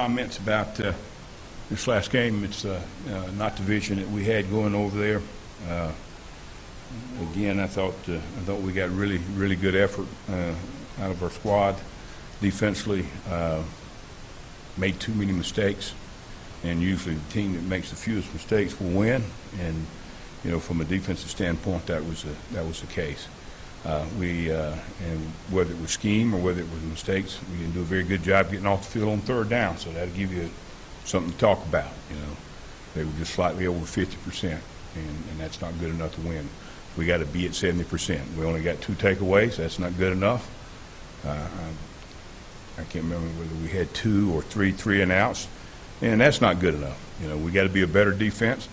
comments about this last game. It's not the vision that we had going over there. Again, I thought we got really good effort out of our squad. Defensively, made too many mistakes, and usually the team that makes the fewest mistakes will win. And from a defensive standpoint, that was the case. And whether it was scheme or whether it was mistakes, we didn't do a very good job getting off the field on third down. So that'll give you something to talk about. They were just slightly over 50%, and that's not good enough to win. We got to be at 70%. We only got 2 takeaways. That's not good enough. I can't remember whether we had 2 or 3 and outs, and that's not good enough. We got to be a better defense.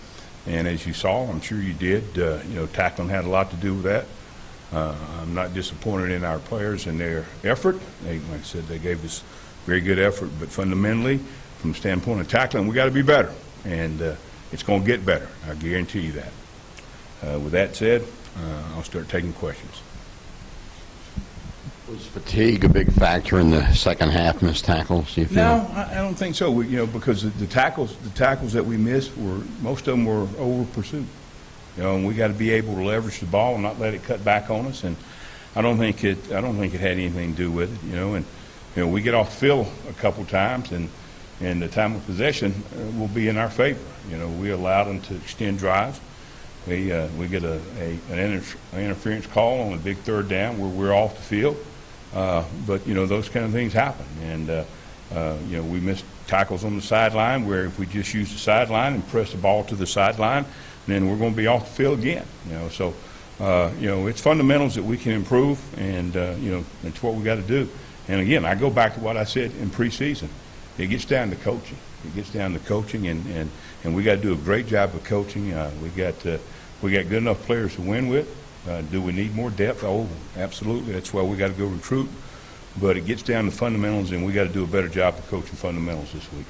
And as you saw, I'm sure you did. Tackling had a lot to do with that. I'm not disappointed in our players and their effort. Like I said, they gave us very good effort, but fundamentally, from the standpoint of tackling, we got to be better, and it's going to get better. I guarantee you that. With that said, I'll start taking questions. Was fatigue a big factor in the second half, missed tackles? Do you feel? No, I don't think so. Because the tackles that we missed most of them were over pursuit. And we got to be able to leverage the ball and not let it cut back on us. And I don't think it had anything to do with it. And we get off the field a couple times, and the time of possession will be in our favor. We allowed them to extend drives. We get an interference call on a big third down where we're off the field. But those kind of things happen, and we missed tackles on the sideline where if we just use the sideline and press the ball to the sideline, then we're going to be off the field again. So it's fundamentals that we can improve, and it's what we got to do. And again, I go back to what I said in preseason. It gets down to coaching. It gets down to coaching, and we got to do a great job of coaching. We got good enough players to win with. Do we need more depth? Oh, absolutely. That's why we got to go recruit. But it gets down to fundamentals, and we got to do a better job of coaching fundamentals this week.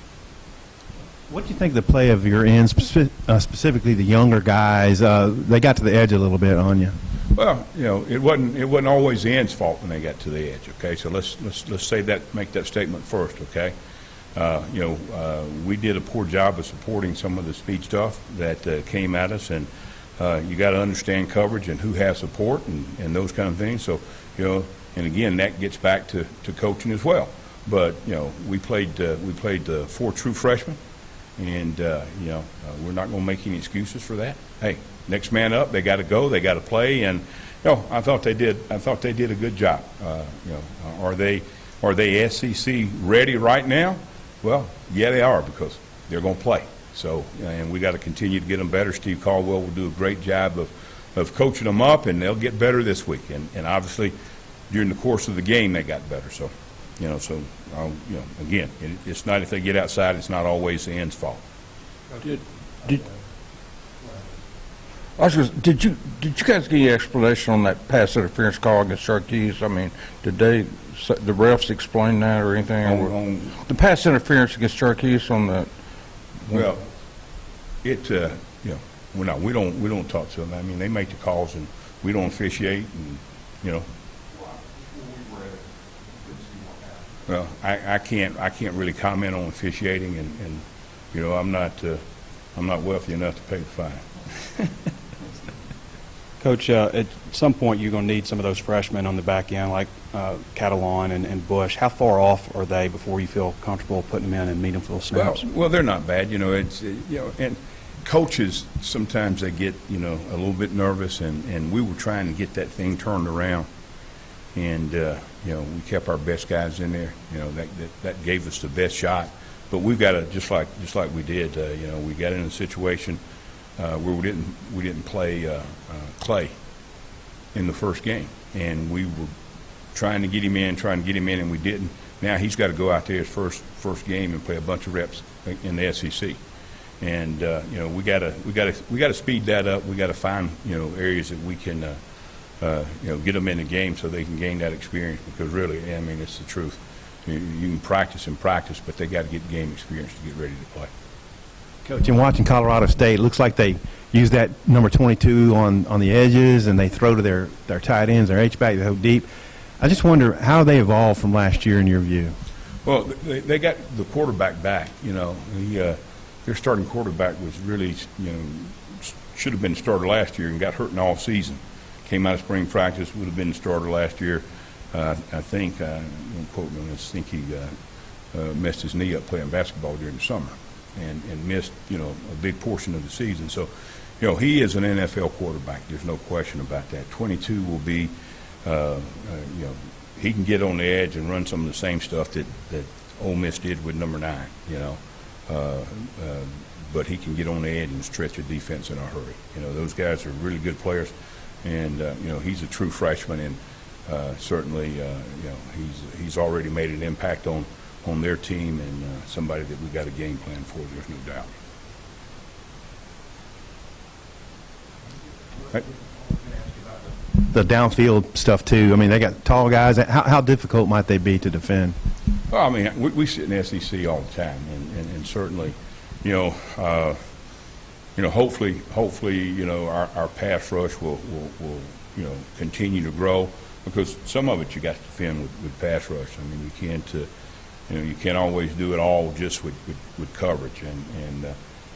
What do you think of the play of your ends, specifically the younger guys? They got to the edge a little bit on you. Well, it wasn't always the end's fault when they got to the edge. Okay, so let's say that, make that statement first. Okay, we did a poor job of supporting some of the speed stuff that came at us, and you got to understand coverage and who has support and those kind of things. So and again, that gets back to coaching as well. But we played 4 true freshmen, and we're not going to make any excuses for that. Hey, next man up, they got to go, they got to play, and I thought they did a good job. Are they SEC ready right now? Well, yeah, they are, because they're going to play. So, and we got to continue to get them better. Steve Caldwell will do a great job of coaching them up, and they'll get better this week. And obviously, during the course of the game, they got better. So, again, it's not, if they get outside, it's not always the end's fault. Did you guys get any explanation on that pass interference call against Sharkees? I mean, did the refs explain that or anything? The pass interference against Sharkees on the. Well, we don't talk to them. I mean, they make the calls, and we don't officiate, and Well, I can't really comment on officiating, and I'm not wealthy enough to pay the fine. Coach, at some point you're going to need some of those freshmen on the back end, like Catalan and Bush. How far off are they before you feel comfortable putting them in and meaningful snaps? Well, they're not bad. And coaches sometimes they get a little bit nervous, and we were trying to get that thing turned around, and we kept our best guys in there. That gave us the best shot. But we've got to just like we did. We got in a situation where we didn't play Clay in the first game, and we were trying to get him in, and we didn't. Now he's got to go out there his first game and play a bunch of reps in the SEC, and we got to speed that up. We got to find areas that we can get them in the game so they can gain that experience, because really, I mean, it's the truth. You can practice, but they got to get game experience to get ready to play. Coach, in watching Colorado State, it looks like they use that number 22 on the edges, and they throw to their tight ends, their H-back, they go deep. I just wonder how they evolved from last year in your view. Well, they got the quarterback back. You know, their starting quarterback was really, you know, should have been the starter last year and got hurt in all season. Came out of spring practice, would have been the starter last year. I think, don't quote me on this, I think he messed his knee up playing basketball during the summer and missed, you know, a big portion of the season. So, you know, he is an NFL quarterback. There's no question about that. 22 will be, you know, he can get on the edge and run some of the same stuff that Ole Miss did with number 9, you know. But he can get on the edge and stretch a defense in a hurry. You know, those guys are really good players, and you know, he's a true freshman, and certainly, you know, he's already made an impact on their team, and somebody that we got a game plan for. There's no doubt. The downfield stuff too. I mean, they got tall guys. How difficult might they be to defend? Well, I mean, we sit in the SEC all the time, and certainly, you know, hopefully, you know, our pass rush will you know, continue to grow, because some of it you got to defend with pass rush. I mean, you can't always do it all just with coverage, and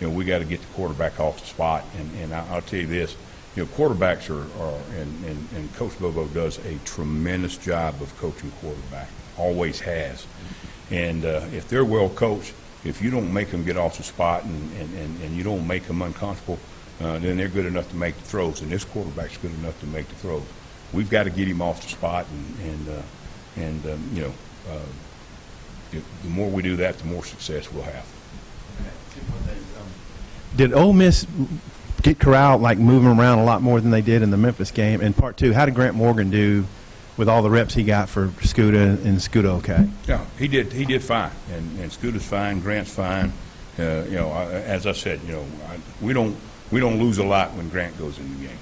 you know, we got to get the quarterback off the spot. And I'll tell you this, you know, quarterbacks and Coach Bobo does a tremendous job of coaching quarterback, always has. And if they're well coached, if you don't make them get off the spot and you don't make them uncomfortable, then they're good enough to make the throws. And this quarterback's good enough to make the throws. We've got to get him off the spot, and you know, the more we do that, the more success we'll have. Did Ole Miss get corralled, like moving around a lot more than they did in the Memphis game? And part two, how did Grant Morgan do with all the reps he got for Scooter, and Scooter okay? Yeah, he did fine, and Scooter's fine, Grant's fine. You know, as I said, you know, we don't lose a lot when Grant goes in the game.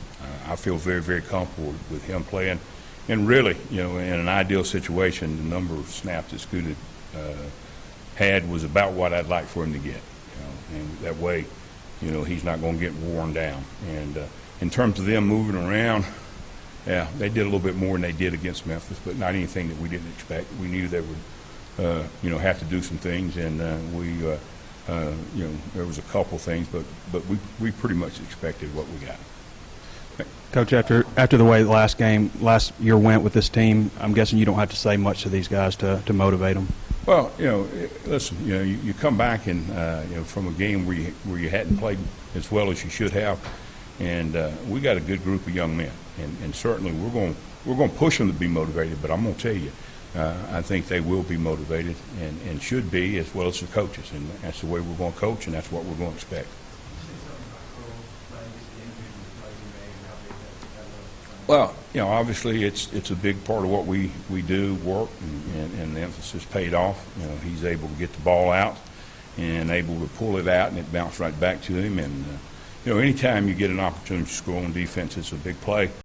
I feel very, very comfortable with him playing, and really, you know, in an ideal situation, the number of snaps that Scooter had was about what I'd like for him to get. You know, and that way, you know, he's not going to get worn down. And in terms of them moving around, yeah, they did a little bit more than they did against Memphis, but not anything that we didn't expect. We knew they would, you know, have to do some things, and you know, there was a couple things, but we pretty much expected what we got. Coach, after the way last year went with this team, I'm guessing you don't have to say much to these guys to motivate them. Well, you know, listen, you know, you come back and you know, from a game where you hadn't played as well as you should have, and we got a good group of young men, and certainly we're going to push them to be motivated. But I'm going to tell you, I think they will be motivated and should be, as well as the coaches, and that's the way we're going to coach, and that's what we're going to expect. Well, you know, obviously it's a big part of what we do, work, and the emphasis paid off. You know, he's able to get the ball out and able to pull it out, and it bounced right back to him. And, you know, anytime you get an opportunity to score on defense, it's a big play.